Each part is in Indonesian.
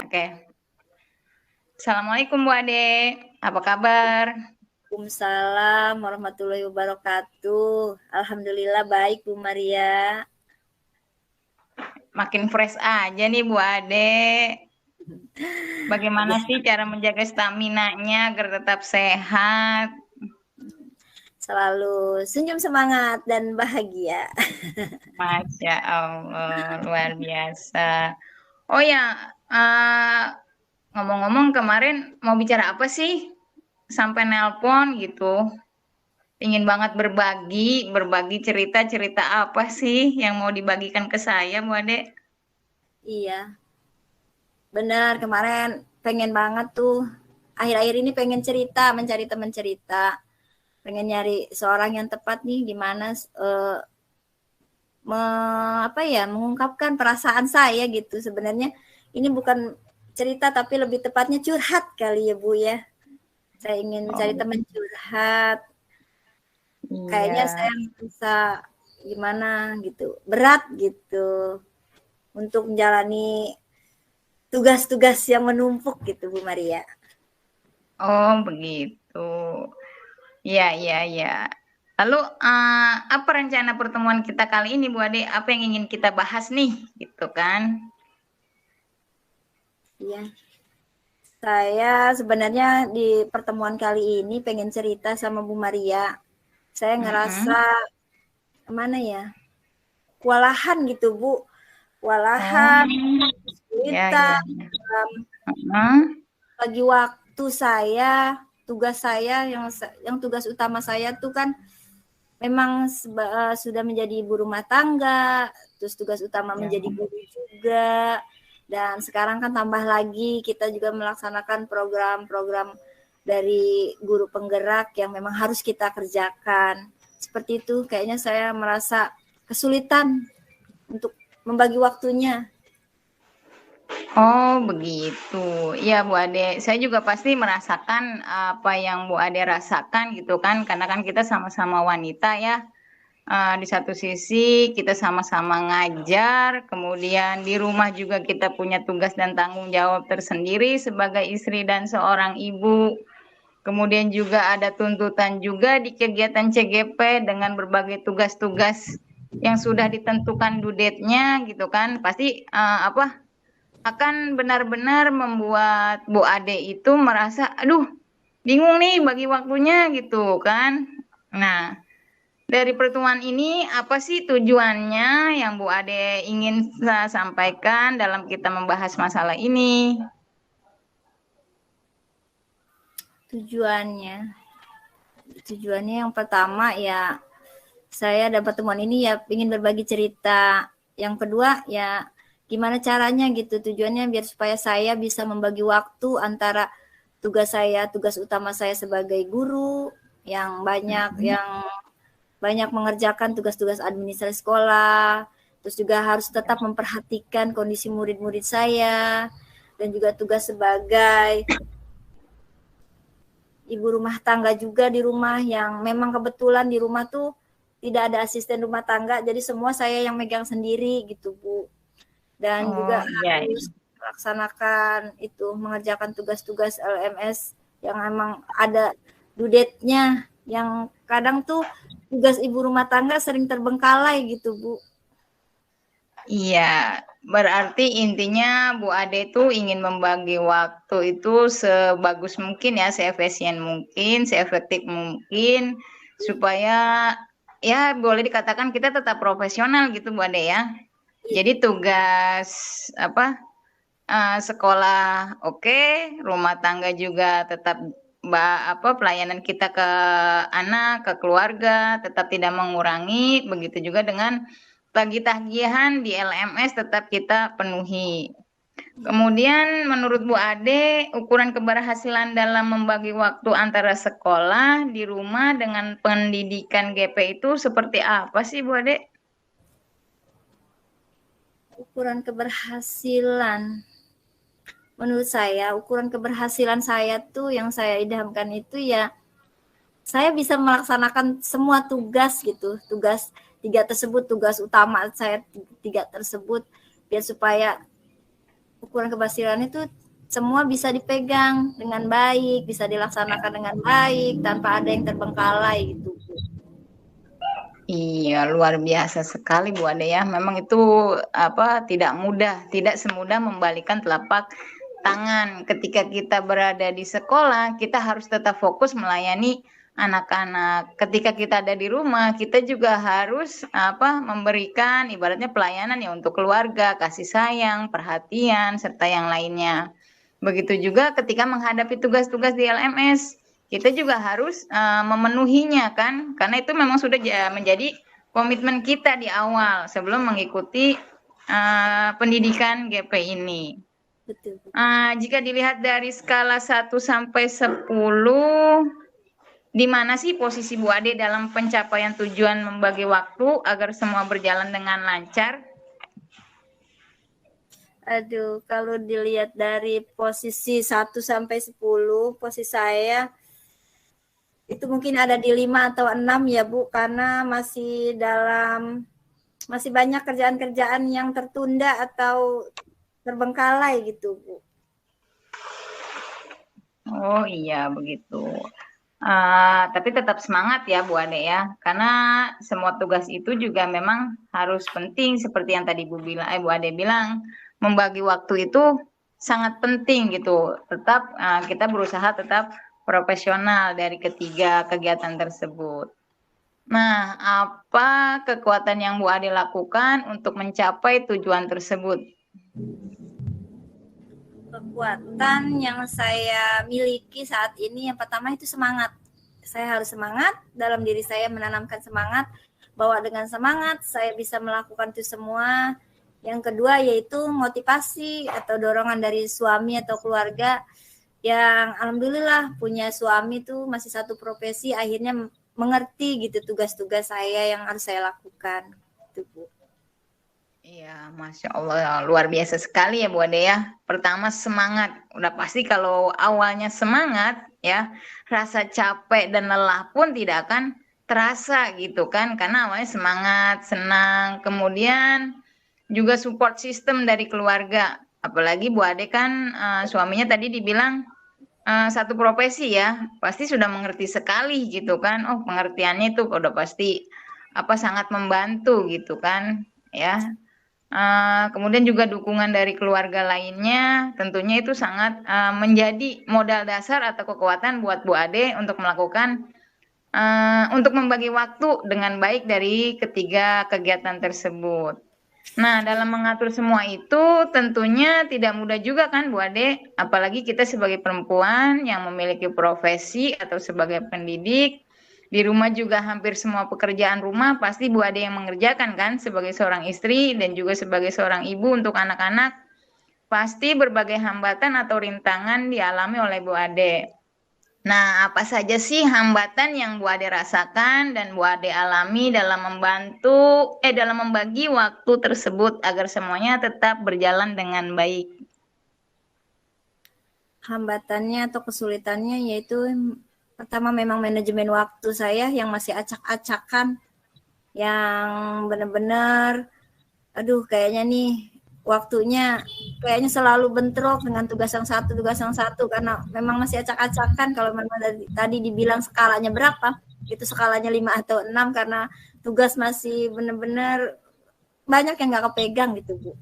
Oke. Assalamualaikum Bu Ade, apa kabar? Waalaikumsalam warahmatullahi wabarakatuh. Alhamdulillah baik Bu Maria. Makin fresh aja nih Bu Ade. Bagaimana Ya, sih cara menjaga stamina-nya agar tetap sehat? selalu senyum semangat dan bahagia. Masya Allah, luar biasa. Oh ya, ngomong-ngomong kemarin mau bicara apa sih? Sampai nelpon gitu. Ingin banget berbagi cerita-cerita apa sih yang mau dibagikan ke saya Bu Ade? Iya, benar kemarin pengen banget tuh. Akhir-akhir ini pengen cerita, mencari teman cerita. Pengen nyari seorang yang tepat nih gimana mengungkapkan perasaan saya gitu. Sebenarnya ini bukan cerita tapi lebih tepatnya curhat kali ya Bu ya. Saya ingin mencari Oh, teman curhat. Kayaknya iya. saya bisa gimana gitu, berat gitu untuk menjalani tugas-tugas yang menumpuk gitu Bu Maria. Oh, begitu. Iya, iya, iya. Lalu, apa rencana pertemuan kita kali ini, Bu Ade? Apa yang ingin kita bahas nih, gitu kan? Iya, saya sebenarnya di pertemuan kali ini pengen cerita sama Bu Maria. Saya ngerasa Mhm. mana ya, kewalahan gitu Bu, Oh, kewalahan, ya, ya. kesulitan dalam Heeh. bagi waktu saya, tugas saya yang tugas utama saya tuh kan memang sudah menjadi ibu rumah tangga, terus tugas utama Ya. menjadi guru juga, dan sekarang kan tambah lagi kita juga melaksanakan program-program dari guru penggerak yang memang harus kita kerjakan. Seperti itu, kayaknya saya merasa kesulitan untuk membagi waktunya. Oh, begitu. Iya, Bu Ade. Saya juga pasti merasakan apa yang Bu Ade rasakan, gitu kan? Karena kan kita sama-sama wanita ya. Di satu sisi kita sama-sama ngajar, kemudian di rumah juga kita punya tugas dan tanggung jawab tersendiri sebagai istri dan seorang ibu. Kemudian juga ada tuntutan juga di kegiatan CGP dengan berbagai tugas-tugas yang sudah ditentukan due date-nya gitu kan. Pasti akan benar-benar membuat Bu Ade itu merasa aduh bingung nih bagi waktunya gitu kan. Nah, dari pertemuan ini, apa sih tujuannya yang Bu Ade ingin sampaikan dalam kita membahas masalah ini? Tujuannya, tujuannya yang pertama ya saya dapat temuan ini ya ingin berbagi cerita. Yang kedua ya gimana caranya gitu tujuannya biar supaya saya bisa membagi waktu antara tugas utama saya sebagai guru yang banyak mengerjakan tugas-tugas administrasi sekolah, terus juga harus tetap memperhatikan kondisi murid-murid saya dan juga tugas sebagai ibu rumah tangga juga di rumah yang memang kebetulan di rumah tuh tidak ada asisten rumah tangga, jadi semua saya yang megang sendiri gitu Bu. Dan Oh juga iya, harus melaksanakan itu, mengerjakan tugas-tugas LMS yang emang ada due date-nya, yang kadang tuh tugas ibu rumah tangga sering terbengkalai gitu Bu. iya. Berarti intinya Bu Ade itu ingin membagi waktu itu sebagus mungkin ya, seefisien mungkin, seefektif mungkin, supaya ya boleh dikatakan kita tetap profesional gitu Bu Ade ya. Jadi tugas apa sekolah oke, rumah tangga juga tetap pelayanan kita ke anak, ke keluarga tetap tidak mengurangi, begitu juga dengan tagih-tagihan di LMS tetap kita penuhi. Kemudian menurut Bu Ade, ukuran keberhasilan dalam membagi waktu antara sekolah di rumah dengan pendidikan GP itu seperti apa sih Bu Ade? Ukuran keberhasilan, menurut saya ukuran keberhasilan saya tuh yang saya idamkan itu ya saya bisa melaksanakan semua tugas gitu, tugas tiga tersebut, tugas utama saya tiga tersebut, biar supaya ukuran keberhasilan itu semua bisa dipegang dengan baik, bisa dilaksanakan dengan baik tanpa ada yang terbengkalai gitu. Iya, luar biasa sekali Bu Ade ya. Memang itu tidak mudah, tidak semudah membalikan telapak tangan. Ketika kita berada di sekolah, kita harus tetap fokus melayani anak-anak. Ketika kita ada di rumah, kita juga harus memberikan ibaratnya pelayanan ya untuk keluarga, kasih sayang, perhatian serta yang lainnya. Begitu juga ketika menghadapi tugas-tugas di LMS. Kita juga harus memenuhinya kan, karena itu memang sudah menjadi komitmen kita di awal sebelum mengikuti pendidikan GP ini. Betul. Jika dilihat dari skala 1 sampai 10, di mana sih posisi Bu Ade dalam pencapaian tujuan membagi waktu agar semua berjalan dengan lancar? Aduh, kalau dilihat dari posisi 1 sampai 10, posisi saya itu mungkin ada di 5 atau 6 ya Bu, karena masih banyak kerjaan-kerjaan yang tertunda atau terbengkalai gitu Bu. Oh iya begitu. Tapi tetap semangat ya Bu Ade ya, karena semua tugas itu juga memang harus penting seperti yang tadi Bu Ade bilang, membagi waktu itu sangat penting gitu. Tetap kita berusaha tetap profesional dari ketiga kegiatan tersebut. Nah, apa kekuatan yang Bu Ade lakukan untuk mencapai tujuan tersebut? Kekuatan yang saya miliki saat ini yang pertama itu semangat. Saya harus semangat, dalam diri saya menanamkan semangat, bahwa dengan semangat saya bisa melakukan itu semua. Yang kedua yaitu motivasi atau dorongan dari suami atau keluarga yang alhamdulillah punya suami tuh masih satu profesi, akhirnya mengerti gitu tugas-tugas saya yang harus saya lakukan. Gitu, Bu. Iya, Masya Allah, luar biasa sekali ya Bu Ade ya. Pertama semangat, udah pasti kalau awalnya semangat ya, rasa capek dan lelah pun tidak akan terasa gitu kan, karena awalnya semangat, senang, kemudian juga support system dari keluarga. Apalagi Bu Ade kan suaminya tadi dibilang satu profesi ya, pasti sudah mengerti sekali gitu kan. Oh, pengertiannya itu udah pasti sangat membantu gitu kan ya. Kemudian juga dukungan dari keluarga lainnya tentunya itu sangat menjadi modal dasar atau kekuatan buat Bu Ade untuk melakukan untuk membagi waktu dengan baik dari ketiga kegiatan tersebut. Nah, dalam mengatur semua itu tentunya tidak mudah juga kan Bu Ade, apalagi kita sebagai perempuan yang memiliki profesi atau sebagai pendidik. Di rumah juga hampir semua pekerjaan rumah pasti Bu Ade yang mengerjakan kan sebagai seorang istri dan juga sebagai seorang ibu untuk anak-anak. Pasti berbagai hambatan atau rintangan dialami oleh Bu Ade. Nah, apa saja sih hambatan yang Bu Ade rasakan dan Bu Ade alami dalam dalam membagi waktu tersebut agar semuanya tetap berjalan dengan baik? Hambatannya atau kesulitannya yaitu pertama memang manajemen waktu saya yang masih acak-acakan, yang benar-benar kayaknya nih waktunya kayaknya selalu bentrok dengan tugas yang satu karena memang masih acak-acakan. Kalau memang tadi dibilang skalanya berapa, itu skalanya 5 atau 6 karena tugas masih benar-benar banyak yang nggak kepegang gitu Bu.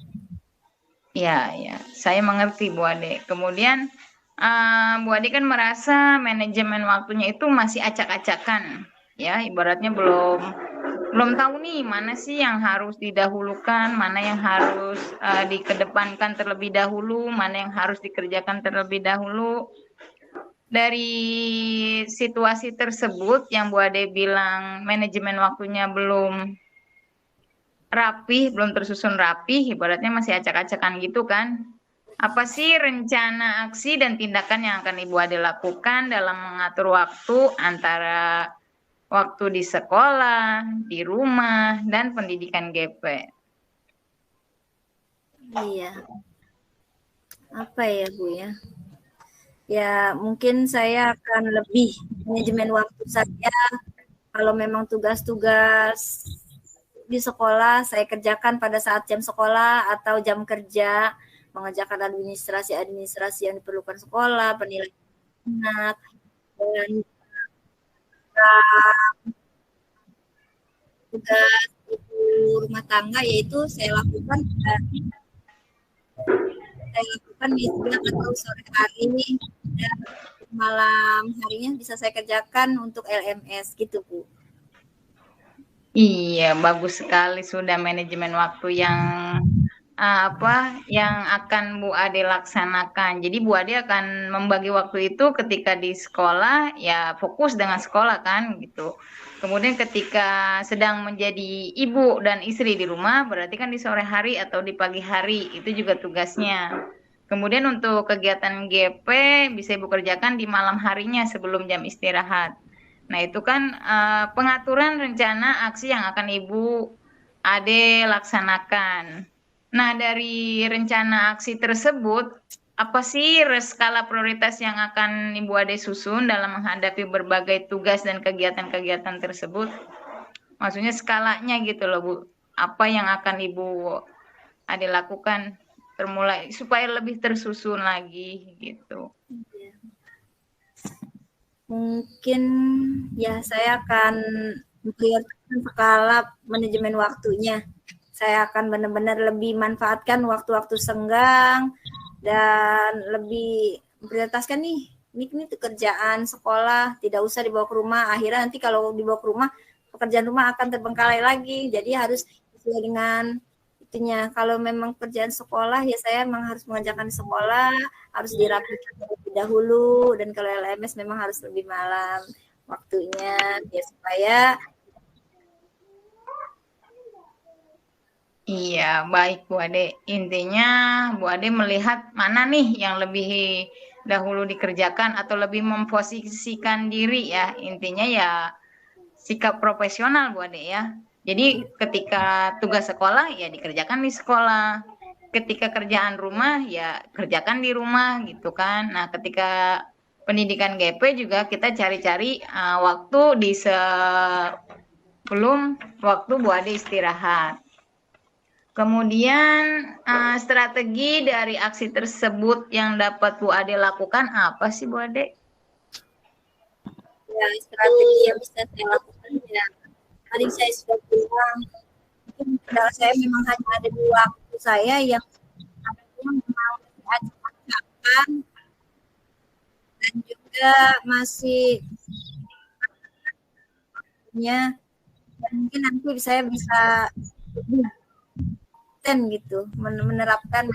Ya, saya mengerti Bu Ade. Kemudian Bu Ade kan merasa manajemen waktunya itu masih acak-acakan, ya ibaratnya belum tahu nih mana sih yang harus didahulukan, mana yang harus dikedepankan terlebih dahulu, mana yang harus dikerjakan terlebih dahulu. Dari situasi tersebut yang Bu Ade bilang manajemen waktunya belum rapih, belum tersusun rapih, ibaratnya masih acak-acakan gitu kan. Apa sih rencana aksi dan tindakan yang akan Ibu Ade lakukan dalam mengatur waktu antara waktu di sekolah, di rumah, dan pendidikan GP? Iya. Apa ya Bu ya? Ya mungkin saya akan lebih manajemen waktu saya. Kalau memang tugas-tugas di sekolah saya kerjakan pada saat jam sekolah atau jam kerja, mengerjakan administrasi yang diperlukan sekolah, penilaian anak, dan tugas ibu rumah tangga, yaitu saya lakukan siang atau sore hari, dan malam harinya bisa saya kerjakan untuk LMS gitu, Bu. Iya, bagus sekali sudah manajemen waktu yang yang akan Bu Ade laksanakan. Jadi Bu Ade akan membagi waktu itu ketika di sekolah, ya fokus dengan sekolah kan gitu. Kemudian ketika sedang menjadi ibu dan istri di rumah, berarti kan di sore hari atau di pagi hari, itu juga tugasnya. Kemudian untuk kegiatan GP bisa Ibu kerjakan di malam harinya sebelum jam istirahat. Nah, itu kan pengaturan rencana aksi yang akan Ibu Ade laksanakan. Nah, dari rencana aksi tersebut, apa sih skala prioritas yang akan Ibu Ade susun dalam menghadapi berbagai tugas dan kegiatan-kegiatan tersebut? Maksudnya skalanya gitu loh, Bu. Apa yang akan Ibu Ade lakukan termulai supaya lebih tersusun lagi gitu. Mungkin ya saya akan memprioritaskan skala manajemen waktunya. Saya akan benar-benar lebih manfaatkan waktu-waktu senggang dan lebih memprioritaskan nih kerjaan sekolah, tidak usah dibawa ke rumah. Akhirnya nanti kalau dibawa ke rumah, pekerjaan rumah akan terbengkalai lagi. Jadi harus sesuai dengan itunya. Kalau memang kerjaan sekolah, ya saya memang harus mengerjakan sekolah, harus dirapikan terlebih dahulu, dan kalau LMS memang harus lebih malam waktunya, biar supaya. Iya, baik Bu Ade. Intinya Bu Ade melihat mana nih yang lebih dahulu dikerjakan atau lebih memposisikan diri ya. Intinya ya sikap profesional Bu Ade ya. Jadi ketika tugas sekolah ya dikerjakan di sekolah. Ketika kerjaan rumah ya kerjakan di rumah gitu kan. Nah, ketika pendidikan GP juga kita cari-cari waktu di sebelum waktu Bu Ade istirahat. Kemudian strategi dari aksi tersebut yang dapat Bu Ade lakukan apa sih Bu Ade? Ya, strategi yang bisa saya lakukan ya tadi saya sudah bilang, mungkin kendala saya memang hanya ada di waktu saya yang memang acak-acakan dan juga masih dan mungkin nanti saya bisa gitu menerapkan.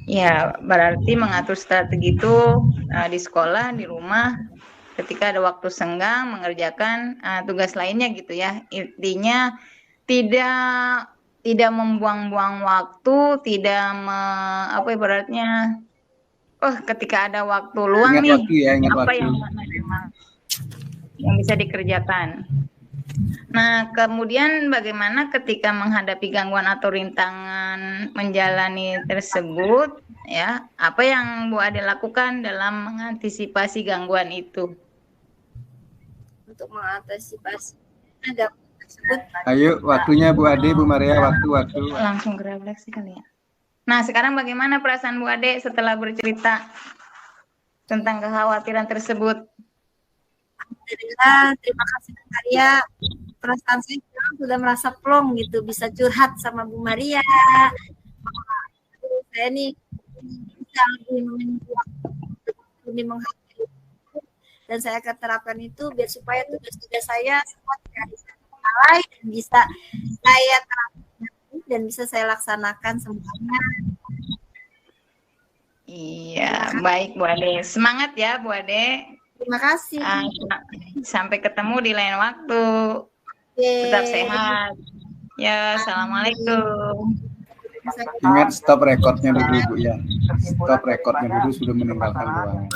Ya, berarti mengatur strategi itu di sekolah, di rumah, ketika ada waktu senggang mengerjakan tugas lainnya gitu ya. Intinya tidak membuang-buang waktu, tidak ibaratnya ketika ada waktu luang nih, apa yang bisa dikerjakan. Nah, kemudian bagaimana ketika menghadapi gangguan atau rintangan menjalani tersebut, ya? Apa yang Bu Ade lakukan dalam mengantisipasi gangguan itu? Untuk mengantisipasi gangguan tersebut. Ayo, waktunya Bu Ade, Bu Maria, waktu. Langsung refleksi kali ya. Nah, sekarang bagaimana perasaan Bu Ade setelah bercerita tentang kekhawatiran tersebut? Alhamdulillah, terima kasih Bu Maria. Perasaan saya sudah merasa plong gitu, bisa curhat sama Bu Maria. Saya nih bisa lebih menghadapi dan saya akan terapkan itu biar supaya tugas-tugas saya semua tidak mulai dan bisa saya terapkan dan bisa saya laksanakan semuanya. Iya, baik Bu Ade. Semangat ya Bu Ade. Terima kasih. Sampai ketemu di lain waktu. Tetap sehat. Ya, assalamualaikum. Ingat stop recordnya dulu Bu ya. Stop recordnya dulu sudah meninggalkan ruangan.